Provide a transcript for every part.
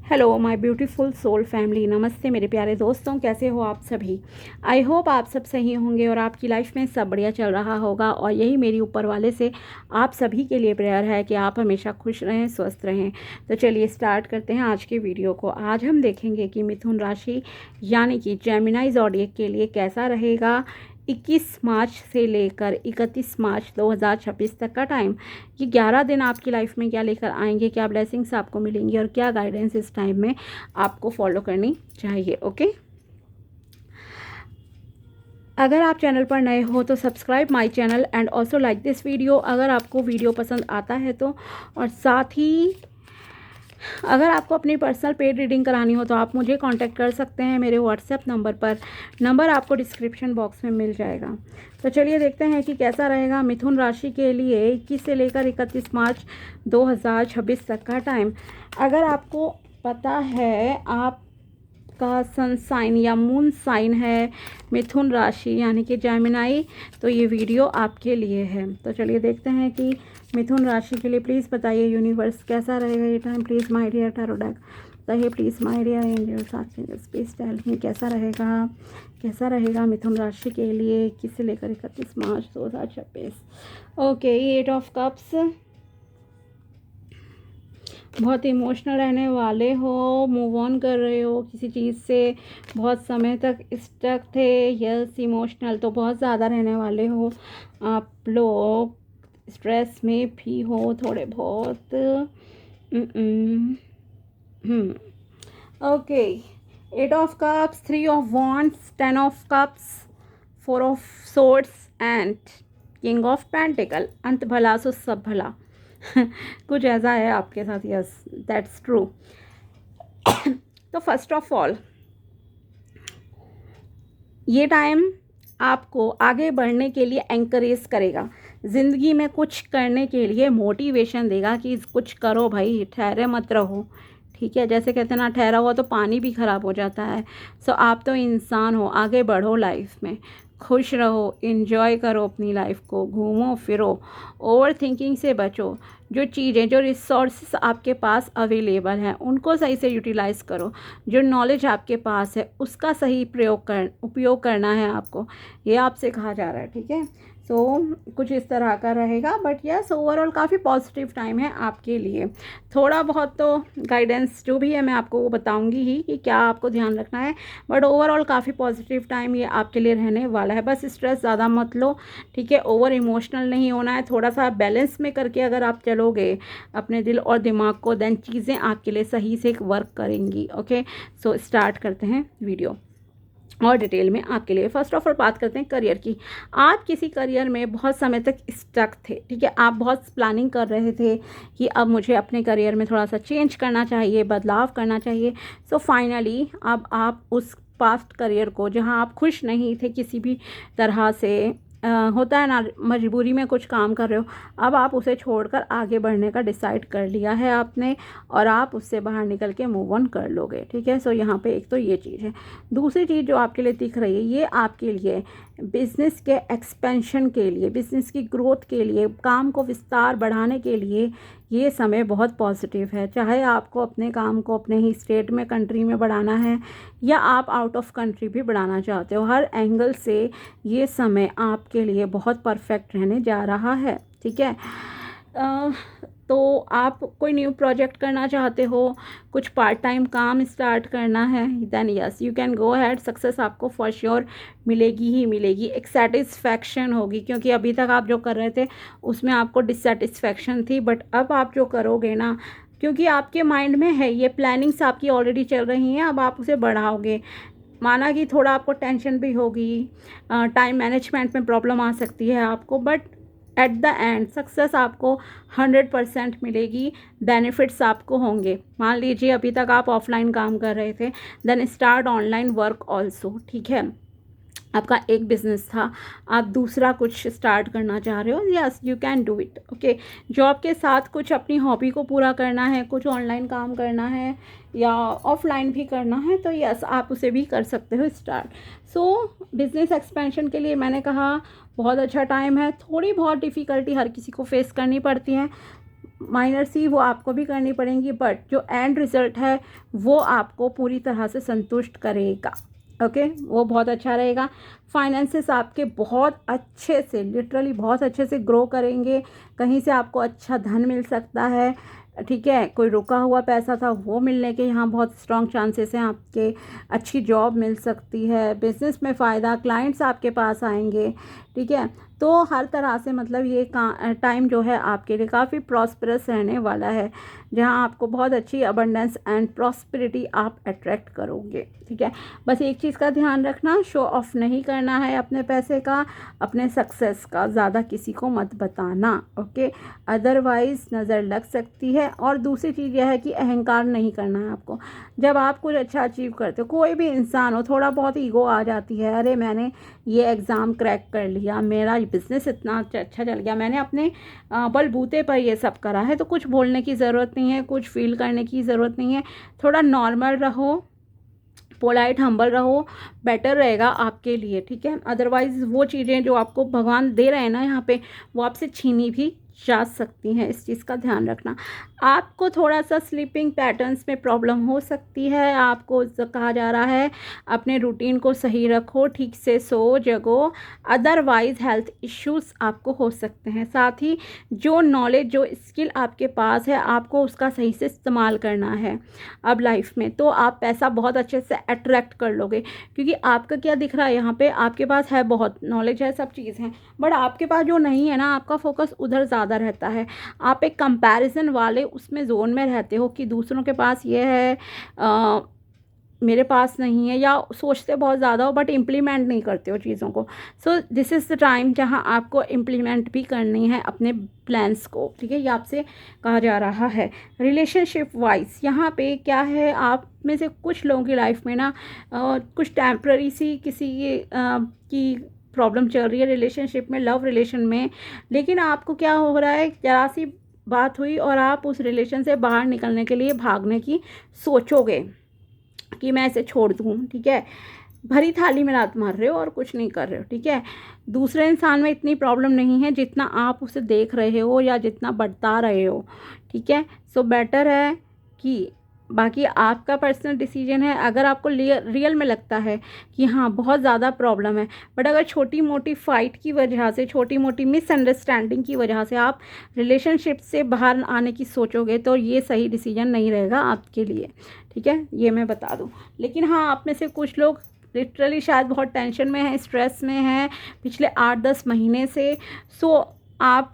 Hello my beautiful soul family, नमस्ते मेरे प्यारे दोस्तों, कैसे हो आप सभी। आई होप आप सब सही होंगे और आपकी लाइफ में सब बढ़िया चल रहा होगा। और यही मेरी ऊपर वाले से आप सभी के लिए प्रेयर है कि आप हमेशा खुश रहें, स्वस्थ रहें। तो चलिए स्टार्ट करते हैं आज की वीडियो को। आज हम देखेंगे कि मिथुन राशि यानी कि जेमिनी ज़ोडिएक के लिए कैसा रहेगा 21 मार्च से लेकर 31 मार्च 2026 तक का टाइम। ये 11 दिन आपकी लाइफ में क्या लेकर आएंगे, क्या ब्लेसिंग्स आपको मिलेंगी और क्या गाइडेंस इस टाइम में आपको फॉलो करनी चाहिए। ओके, अगर आप चैनल पर नए हो तो subscribe my channel and also like this video अगर आपको वीडियो पसंद आता है तो। और साथ ही अगर आपको अपनी पर्सनल पेड रीडिंग करानी हो तो आप मुझे कांटेक्ट कर सकते हैं मेरे व्हाट्सएप नंबर पर। नंबर आपको डिस्क्रिप्शन बॉक्स में मिल जाएगा। तो चलिए देखते हैं कि कैसा रहेगा मिथुन राशि के लिए 21 से लेकर 31 मार्च 2026 तक का टाइम। अगर आपको पता है आपका सन साइन या मून साइन है मिथुन राशि यानी कि जेमिनी, तो ये वीडियो आपके लिए है। तो चलिए देखते हैं कि मिथुन राशि के लिए प्लीज़ बताइए यूनिवर्स कैसा रहेगा ये time. Please my dear tarot deck बताइए, please my dear angels archangels please tell me कैसा रहेगा मिथुन राशि के लिए 21 से लेकर 31 मार्च 2026। ओके, 8 ऑफ कप्स, बहुत इमोशनल रहने वाले हो, मूव ऑन कर रहे हो किसी चीज़ से, बहुत समय तक स्टक थे। यस, इमोशनल तो बहुत ज़्यादा रहने वाले हो आप लोग, स्ट्रेस में भी हो थोड़े बहुत। Okay, 8 of cups, 3 of wands, 10 of cups, 4 of swords and king of pentacle. अंत भला सो सब भला कुछ ऐसा है आपके साथ। Yes, that's true. तो फर्स्ट ऑफ ऑल ये टाइम आपको आगे बढ़ने के लिए एंकरेज करेगा, ज़िंदगी में कुछ करने के लिए मोटिवेशन देगा कि कुछ करो भाई, ठहरे मत रहो। ठीक है, जैसे कहते हैं ना, ठहरा हुआ तो पानी भी ख़राब हो जाता है। सो आप तो इंसान हो, आगे बढ़ो लाइफ में, खुश रहो, एंजॉय करो अपनी लाइफ को, घूमो फिरो, ओवर थिंकिंग से बचो। जो चीज़ें, जो रिसोर्सेस आपके पास अवेलेबल हैं उनको सही से यूटिलाइज़ करो। जो नॉलेज आपके पास है उसका सही उपयोग करना है आपको, ये आपसे कहा जा रहा है। ठीक है, सो कुछ इस तरह का रहेगा। बट यस, ओवरऑल काफ़ी पॉजिटिव टाइम है आपके लिए। थोड़ा बहुत तो गाइडेंस जो भी है मैं आपको वो बताऊंगी ही कि क्या आपको ध्यान रखना है, बट ओवरऑल काफ़ी पॉजिटिव टाइम ये आपके लिए रहने वाला है। बस स्ट्रेस ज़्यादा मत लो, ठीक है, ओवर इमोशनल नहीं होना है, थोड़ा सा बैलेंस में करके अगर आप चलोगे अपने दिल और दिमाग को, देन चीज़ें आपके लिए सही से वर्क करेंगी। ओके, सो स्टार्ट करते हैं वीडियो और डिटेल में आपके लिए। फर्स्ट ऑफ ऑल बात करते हैं करियर की। आप किसी करियर में बहुत समय तक स्टक थे, ठीक है, आप बहुत प्लानिंग कर रहे थे कि अब मुझे अपने करियर में थोड़ा सा चेंज करना चाहिए, बदलाव करना चाहिए। सो फाइनली अब आप उस पास्ट करियर को, जहां आप खुश नहीं थे किसी भी तरह से, होता है ना, मजबूरी में कुछ काम कर रहे हो, अब आप उसे छोड़कर आगे बढ़ने का डिसाइड कर लिया है आपने और आप उससे बाहर निकल के मूव ऑन कर लोगे। ठीक है, सो यहाँ पे एक तो ये चीज़ है। दूसरी चीज़ जो आपके लिए दिख रही है, ये आपके लिए बिज़नेस के एक्सपेंशन के लिए, बिज़नेस की ग्रोथ के लिए, काम को विस्तार बढ़ाने के लिए ये समय बहुत पॉजिटिव है। चाहे आपको अपने काम को अपने ही स्टेट में, कंट्री में बढ़ाना है या आप आउट ऑफ कंट्री भी बढ़ाना चाहते हो, हर एंगल से ये समय आपके लिए बहुत परफेक्ट रहने जा रहा है। ठीक है, तो आप कोई न्यू प्रोजेक्ट करना चाहते हो, कुछ पार्ट टाइम काम स्टार्ट करना है, then yes you can go ahead. Success आपको फॉर श्योर मिलेगी ही मिलेगी, एक सेटिस्फैक्शन होगी, क्योंकि अभी तक आप जो कर रहे थे उसमें आपको डिससेटिस्फैक्शन थी। बट अब आप जो करोगे ना, क्योंकि आपके माइंड में है, ये प्लानिंग्स आपकी ऑलरेडी चल रही हैं, अब आप उसे बढ़ाओगे। माना कि थोड़ा आपको टेंशन भी होगी, टाइम मैनेजमेंट में प्रॉब्लम आ सकती है आपको, but at the end success आपको 100% मिलेगी, बेनिफिट्स आपको होंगे। मान लीजिए अभी तक आप ऑफलाइन काम कर रहे थे, then start online work also. ठीक है, आपका एक बिजनेस था, आप दूसरा कुछ स्टार्ट करना चाह रहे हो, yes you can do it. Okay, job के साथ कुछ अपनी हॉबी को पूरा करना है, कुछ ऑनलाइन काम करना है या ऑफलाइन भी करना है, तो यस आप उसे भी कर सकते हो स्टार्ट। सो बिजनेस एक्सपेंशन के लिए मैंने कहा बहुत अच्छा टाइम है। थोड़ी बहुत डिफ़िकल्टी हर किसी को फेस करनी पड़ती है, माइनर सी वो आपको भी करनी पड़ेंगी, बट जो एंड रिज़ल्ट है वो आपको पूरी तरह से संतुष्ट करेगा। ओके, वो बहुत अच्छा रहेगा। फाइनेंसेस आपके बहुत अच्छे से, लिटरली बहुत अच्छे से ग्रो करेंगे। कहीं से आपको अच्छा धन मिल सकता है, ठीक है। कोई रुका हुआ पैसा था वो मिलने के यहाँ बहुत स्ट्रॉन्ग चांसेस हैं आपके। अच्छी जॉब मिल सकती है, बिजनेस में फ़ायदा, क्लाइंट्स आपके पास आएंगे, ठीक है। तो हर तरह से मतलब ये टाइम जो है आपके लिए काफ़ी प्रॉस्परस रहने वाला है, जहाँ आपको बहुत अच्छी अबंडेंस एंड प्रॉस्पेरिटी आप अट्रैक्ट करोगे, ठीक है। बस एक चीज़ का ध्यान रखना, शो ऑफ नहीं करना है अपने पैसे का, अपने सक्सेस का ज़्यादा किसी को मत बताना, ओके। अदरवाइज़ नज़र लग सकती है। और दूसरी चीज़ यह है कि अहंकार नहीं करना है आपको। जब आप कुछ अच्छा अचीव करते हो, कोई भी इंसान हो, थोड़ा बहुत ईगो आ जाती है, अरे मैंने ये एग्ज़ाम क्रैक कर लिया, मेरा बिज़नेस इतना अच्छा चल गया, मैंने अपने बलबूते पर ये सब करा है, तो कुछ बोलने की ज़रूरत नहीं है, कुछ फील करने की ज़रूरत नहीं है। थोड़ा नॉर्मल रहो, पोलाइट हम्बल रहो, बेटर रहेगा आपके लिए, ठीक है। अदरवाइज़ वो चीज़ें जो आपको भगवान दे रहे हैं ना यहाँ पे, वो आपसे छीनी भी जा सकती हैं। इस चीज़ का ध्यान रखना। आपको थोड़ा सा स्लीपिंग पैटर्न्स में प्रॉब्लम हो सकती है। आपको कहा जा रहा है अपने रूटीन को सही रखो, ठीक से सो जगो, अदरवाइज़ हेल्थ इश्यूज़ आपको हो सकते हैं। साथ ही जो नॉलेज, जो स्किल आपके पास है, आपको उसका सही से इस्तेमाल करना है अब लाइफ में, तो आप पैसा बहुत अच्छे से अट्रैक्ट कर लोगे। क्योंकि आपका क्या दिख रहा है यहाँ पे, आपके पास है, बहुत नॉलेज है, सब चीज़ है, बट आपके पास जो नहीं है ना, आपका फोकस उधर ज़्यादा रहता है। आप एक कंपैरिजन वाले उसमें जोन में रहते हो कि दूसरों के पास ये है, मेरे पास नहीं है, या सोचते बहुत ज़्यादा हो बट इम्प्लीमेंट नहीं करते हो चीज़ों को। So this is the time जहाँ आपको इम्प्लीमेंट भी करनी है अपने प्लान्स को, ठीक है। ये आपसे कहा जा रहा है। रिलेशनशिप वाइज यहाँ पे क्या है, आप में से कुछ लोगों की लाइफ में ना कुछ टेम्प्ररी सी किसी की प्रॉब्लम चल रही है रिलेशनशिप में, लव रिलेशन में। लेकिन आपको क्या हो रहा है, ज़रा सी बात हुई और आप उस रिलेशन से बाहर निकलने के लिए भागने की सोचोगे कि मैं इसे छोड़ दूँ, ठीक है। भरी थाली में लात मार रहे हो और कुछ नहीं कर रहे हो, ठीक है। दूसरे इंसान में इतनी प्रॉब्लम नहीं है जितना आप उसे देख रहे हो या जितना बता रहे हो, ठीक है। सो बेटर है कि, बाकी आपका पर्सनल डिसीजन है। अगर आपको रियल में लगता है कि हाँ बहुत ज़्यादा प्रॉब्लम है, बट अगर छोटी मोटी फाइट की वजह से, छोटी मोटी मिसअंडरस्टैंडिंग की वजह से आप रिलेशनशिप से बाहर आने की सोचोगे, तो ये सही डिसीजन नहीं रहेगा आपके लिए, ठीक है। ये मैं बता दूँ। लेकिन हाँ, आप में से कुछ लोग लिटरली शायद बहुत टेंशन में हैं, स्ट्रेस में हैं पिछले 8-10 महीने से। सो आप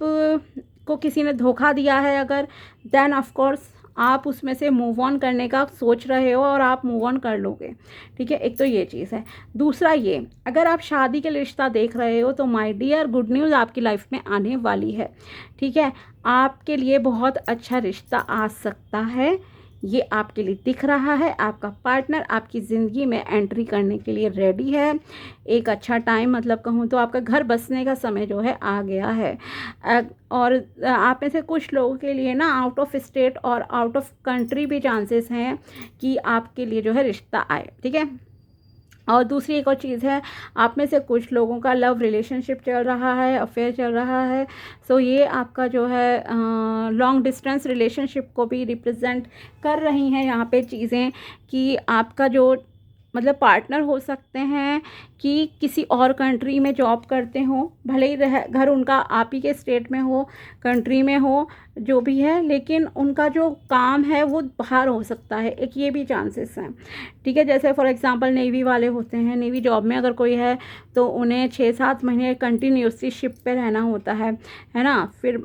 को किसी ने धोखा दिया है अगर, देन ऑफ कोर्स आप उसमें से मूव ऑन करने का सोच रहे हो और आप मूव ऑन कर लोगे, ठीक है। एक तो ये चीज़ है। दूसरा ये, अगर आप शादी के लिए रिश्ता देख रहे हो तो माय डियर, गुड न्यूज़ आपकी लाइफ में आने वाली है, ठीक है। आपके लिए बहुत अच्छा रिश्ता आ सकता है, ये आपके लिए दिख रहा है। आपका पार्टनर आपकी ज़िंदगी में एंट्री करने के लिए रेडी है। एक अच्छा टाइम, मतलब कहूँ तो आपका घर बसने का समय जो है आ गया है। और आप में से कुछ लोगों के लिए ना आउट ऑफ स्टेट और आउट ऑफ कंट्री भी चांसेस हैं कि आपके लिए जो है रिश्ता आए, ठीक है। और दूसरी एक और चीज़ है, आप में से कुछ लोगों का लव रिलेशनशिप चल रहा है, अफेयर चल रहा है। सो ये आपका जो है लॉन्ग डिस्टेंस रिलेशनशिप को भी रिप्रेजेंट कर रही हैं यहाँ पे चीज़ें, कि आपका जो मतलब पार्टनर हो सकते हैं कि किसी और कंट्री में जॉब करते हो, भले ही घर उनका आप ही के स्टेट में हो, कंट्री में हो, जो भी है, लेकिन उनका जो काम है वो बाहर हो सकता है, एक ये भी चांसेस हैं, ठीक है। जैसे फॉर एग्जांपल नेवी वाले होते हैं, नेवी जॉब में अगर कोई है तो उन्हें 6-7 महीने कंटिन्यूसली शिप पे रहना होता है ना, फिर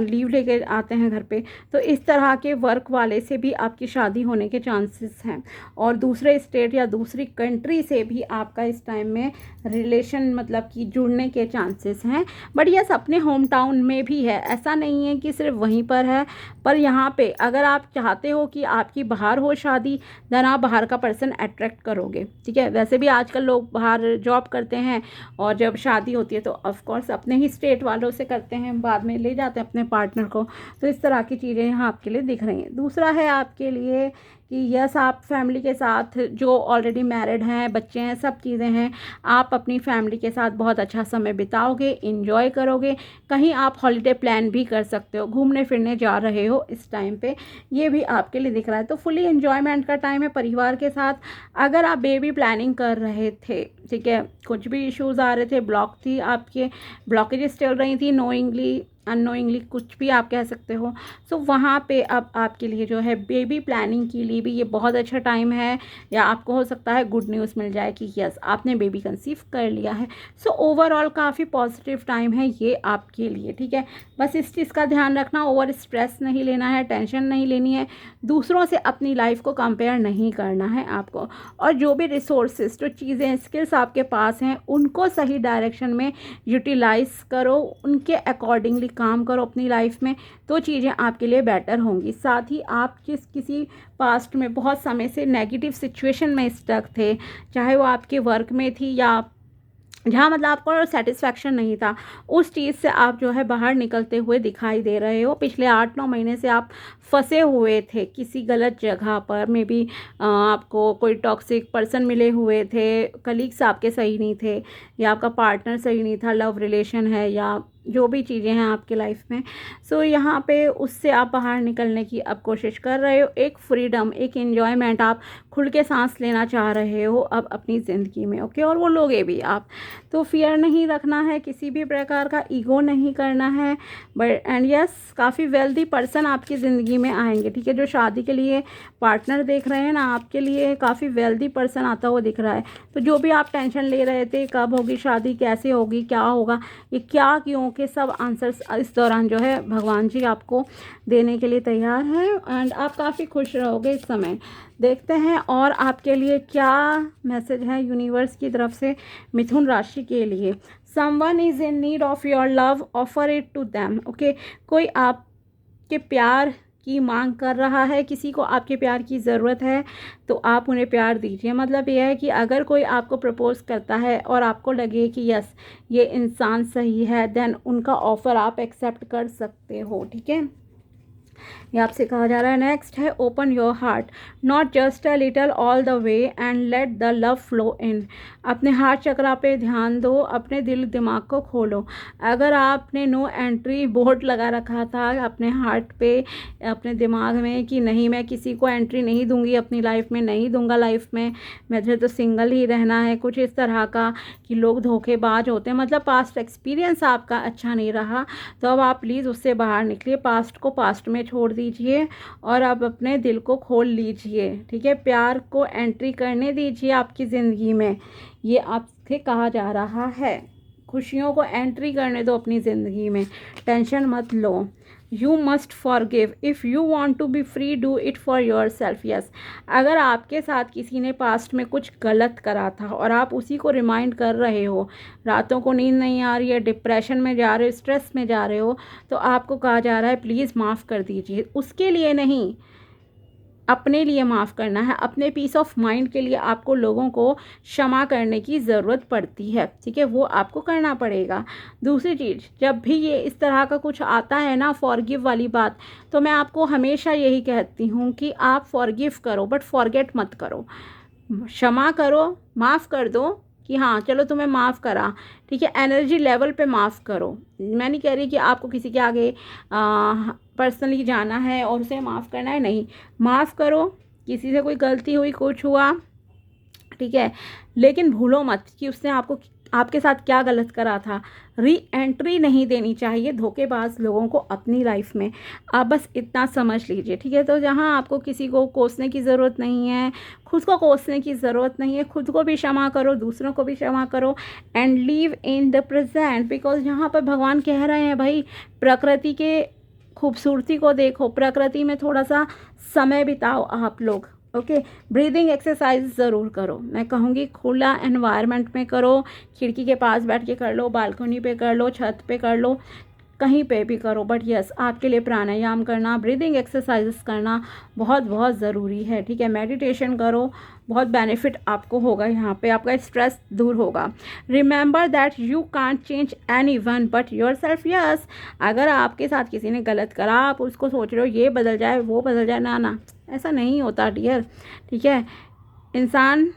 लीव लेके आते हैं घर पे। तो इस तरह के वर्क वाले से भी आपकी शादी होने के चांसेस हैं, और दूसरे स्टेट या दूसरी कंट्री से भी आपका इस टाइम में रिलेशन मतलब कि जुड़ने के चांसेस हैं। बट यस, अपने होम टाउन में भी है, ऐसा नहीं है कि सिर्फ वहीं पर है। पर यहाँ पे अगर आप चाहते हो कि आपकी बाहर हो शादी, देन आप बाहर का पर्सन अट्रैक्ट करोगे, ठीक है। वैसे भी आजकल लोग बाहर जॉब करते हैं और जब शादी होती है तो ऑफ कोर्स अपने ही स्टेट वालों से करते हैं, बाद में ले जाते हैं अपने पार्टनर को। तो इस तरह की चीज़ें यहाँ आपके लिए दिख रही हैं। दूसरा है आपके लिए कि यस आप फैमिली के साथ जो ऑलरेडी मैरिड हैं, बच्चे हैं, सब चीज़ें हैं, आप अपनी फैमिली के साथ बहुत अच्छा समय बिताओगे, इंजॉय करोगे। कहीं आप हॉलीडे प्लान भी कर सकते हो, घूमने फिरने जा रहे हो इस टाइम पे, ये भी आपके लिए दिख रहा है। तो फुली एन्जॉयमेंट का टाइम है परिवार के साथ। अगर आप बेबी प्लानिंग कर रहे थे, ठीक है, कुछ भी इश्यूज़ आ रहे थे, ब्लॉक थी आपके, ब्लॉकेजेस चल रही थी, नोइंगली अननोइंगली कुछ भी आप कह सकते हो, सो वहाँ पे अब आपके लिए जो है बेबी प्लानिंग के लिए भी ये बहुत अच्छा टाइम है। या आपको हो सकता है गुड न्यूज़ मिल जाए कि यस आपने बेबी कंसीव कर लिया है। सो ओवरऑल काफ़ी पॉजिटिव टाइम है ये आपके लिए, ठीक है। बस इस चीज़ का ध्यान रखना, ओवर स्ट्रेस नहीं लेना है, टेंशन नहीं लेनी है, दूसरों से अपनी लाइफ को कंपेयर नहीं करना है आपको। और जो भी रिसोर्सेज, जो चीज़ें, स्किल्स आपके पास हैं, उनको सही डायरेक्शन में यूटिलाइज करो, उनके अकॉर्डिंगली काम करो अपनी लाइफ में, तो चीज़ें आपके लिए बेटर होंगी। साथ ही आप किसी पास्ट में बहुत समय से नेगेटिव सिचुएशन में स्टक थे, चाहे वो आपके वर्क में थी या जहाँ मतलब आपको सेटिस्फैक्शन नहीं था, उस चीज़ से आप जो है बाहर निकलते हुए दिखाई दे रहे हो। पिछले 8-9 महीने से आप फंसे हुए थे किसी गलत जगह पर, मे बी आपको कोई टॉक्सिक पर्सन मिले हुए थे, कलीग्स आपके सही नहीं थे, या आपका पार्टनर सही नहीं था, लव रिलेशन है या जो भी चीज़ें हैं आपके लाइफ में। सो यहाँ पे उससे आप बाहर निकलने की अब कोशिश कर रहे हो, एक फ्रीडम, एक एन्जॉयमेंट, आप खुल के सांस लेना चाह रहे हो अब अपनी ज़िंदगी में, ओके। और वो लोगे भी आप, तो फियर नहीं रखना है, किसी भी प्रकार का ईगो नहीं करना है। बट एंड यस काफ़ी वेल्दी पर्सन आपकी ज़िंदगी में आएंगे, ठीक है। जो शादी के लिए पार्टनर देख रहे हैं ना, आपके लिए काफ़ी वेल्दी पर्सन आता हुआ दिख रहा है। तो जो भी आप टेंशन ले रहे थे, कब होगी शादी, कैसे होगी, क्या होगा, ये क्या क्यों के सब आंसर्स इस दौरान जो है भगवान जी आपको देने के लिए तैयार हैं। एंड आप काफ़ी खुश रहोगे इस समय। देखते हैं और आपके लिए क्या मैसेज है यूनिवर्स की तरफ से मिथुन राशि के लिए। Someone is in need of your love, offer it to them, okay. कोई आपके प्यार की मांग कर रहा है, किसी को आपके प्यार की ज़रूरत है, तो आप उन्हें प्यार दीजिए। मतलब यह है कि अगर कोई आपको प्रपोज़ करता है और आपको लगे कि यस ये इंसान सही है, देन उनका ऑफ़र आप एक्सेप्ट कर सकते हो, ठीक है। ये आपसे कहा जा रहा है। नेक्स्ट है open your heart, not just a little, all the way, and let the love flow in. अपने हार्ट चक्रा पे ध्यान दो, अपने दिल दिमाग को खोलो। अगर आपने नो एंट्री बोर्ड लगा रखा था अपने हार्ट पे, अपने दिमाग में कि नहीं मैं किसी को एंट्री नहीं दूंगी अपनी लाइफ में, नहीं दूंगा लाइफ में, मुझे तो सिंगल ही रहना है, कुछ इस तरह का कि लोग धोखेबाज होते हैं, मतलब पास्ट एक्सपीरियंस आपका अच्छा नहीं रहा, तो अब आप प्लीज़ उससे बाहर निकलिए, पास्ट को पास्ट में छोड़ दीजिए और अब अपने दिल को खोल लीजिए, ठीक है। प्यार को एंट्री करने दीजिए आपकी ज़िंदगी में, ये आपसे कहा जा रहा है। खुशियों को एंट्री करने दो अपनी ज़िंदगी में, टेंशन मत लो। You must forgive, if you want to be free do it for yourself. Yes, अगर आपके साथ किसी ने पास्ट में कुछ गलत करा था और आप उसी को रिमाइंड कर रहे हो, रातों को नींद नहीं आ रही है, डिप्रेशन में जा रहे हो, स्ट्रेस में जा रहे हो, तो आपको कहा जा रहा है प्लीज़ माफ़ कर दीजिए। उसके लिए नहीं, अपने लिए माफ़ करना है, अपने पीस ऑफ माइंड के लिए आपको लोगों को क्षमा करने की ज़रूरत पड़ती है, ठीक है, वो आपको करना पड़ेगा। दूसरी चीज़, जब भी ये इस तरह का कुछ आता है ना फॉरगिव वाली बात, तो मैं आपको हमेशा यही कहती हूँ कि आप फॉरगिव करो बट फॉरगेट मत करो। क्षमा करो, माफ़ कर दो कि हाँ चलो तुम्हें माफ़ करा, ठीक है, एनर्जी लेवल पे माफ़ करो। मैं नहीं कह रही कि आपको किसी के आगे पर्सनली जाना है और उसे माफ़ करना है, नहीं, माफ़ करो, किसी से कोई गलती हुई, कुछ हुआ, ठीक है, लेकिन भूलो मत कि उसने आपके साथ क्या गलत करा था। री एंट्री नहीं देनी चाहिए धोखेबाज लोगों को अपनी लाइफ में, आप बस इतना समझ लीजिए, ठीक है। तो जहाँ आपको किसी को कोसने की ज़रूरत नहीं है, खुद को कोसने की ज़रूरत नहीं है, खुद को भी क्षमा करो, दूसरों को भी क्षमा करो, and leave in the present. Because यहाँ पर भगवान कह रहे हैं भाई प्रकृति के खूबसूरती को देखो, प्रकृति में थोड़ा सा समय बिताओ आप लोग, ओके। ब्रीदिंग एक्सरसाइज ज़रूर करो, मैं कहूँगी खुला एनवायरनमेंट में करो, खिड़की के पास बैठ के कर लो, बालकनी पे कर लो, छत पे कर लो, कहीं पे भी करो, बट यस आपके लिए प्राणायाम करना, ब्रीदिंग एक्सरसाइजेस करना बहुत बहुत ज़रूरी है, ठीक है। मेडिटेशन करो, बहुत बेनिफिट आपको होगा, यहाँ पे आपका स्ट्रेस दूर होगा। Remember that you can't change any one but your self. Yes, अगर आपके साथ किसी ने गलत करा, आप उसको सोच रहे हो ये बदल जाए वो बदल जाए, ना ना, ऐसा नहीं होता डियर, ठीक है। इंसान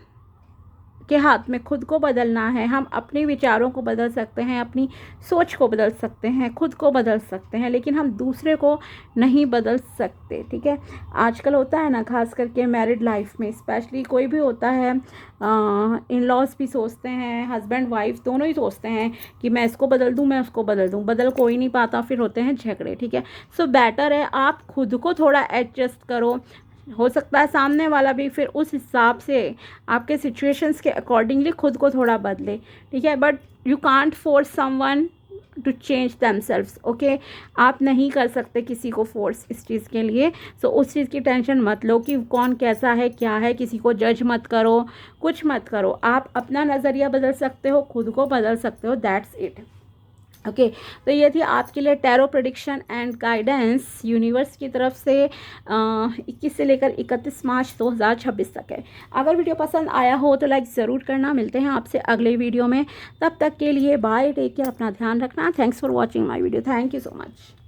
के हाथ में खुद को बदलना है। हम अपने विचारों को बदल सकते हैं, अपनी सोच को बदल सकते हैं, खुद को बदल सकते हैं, लेकिन हम दूसरे को नहीं बदल सकते, ठीक है। आजकल होता है ना, खास करके मैरिड लाइफ में स्पेशली, कोई भी होता है, इन लॉज भी सोचते हैं, हस्बैंड वाइफ दोनों ही सोचते हैं कि मैं इसको बदल दूँ, मैं उसको बदल दूँ, बदल कोई नहीं पाता, फिर होते हैं झगड़े, ठीक है। सो बेटर है आप खुद को थोड़ा एडजस्ट करो। हो सकता है सामने वाला भी फिर उस हिसाब से आपके सिचुएशंस के अकॉर्डिंगली खुद को थोड़ा बदले, ठीक है। But you can't force someone to change themselves, okay. आप नहीं कर सकते किसी को फोर्स इस चीज़ के लिए। सो उस चीज़ की टेंशन मत लो कि कौन कैसा है क्या है, किसी को जज मत करो, कुछ मत करो। आप अपना नज़रिया बदल सकते हो, खुद को बदल सकते हो, दैट्स इट, ओके। तो ये थी आपके लिए tarot prediction and guidance universe की तरफ से 21 से लेकर 31 मार्च 2026 तक है। अगर वीडियो पसंद आया हो तो लाइक ज़रूर करना। मिलते हैं आपसे अगले वीडियो में, तब तक के लिए बाय, टेक केयर, अपना ध्यान रखना। Thanks for watching my video, thank you so much.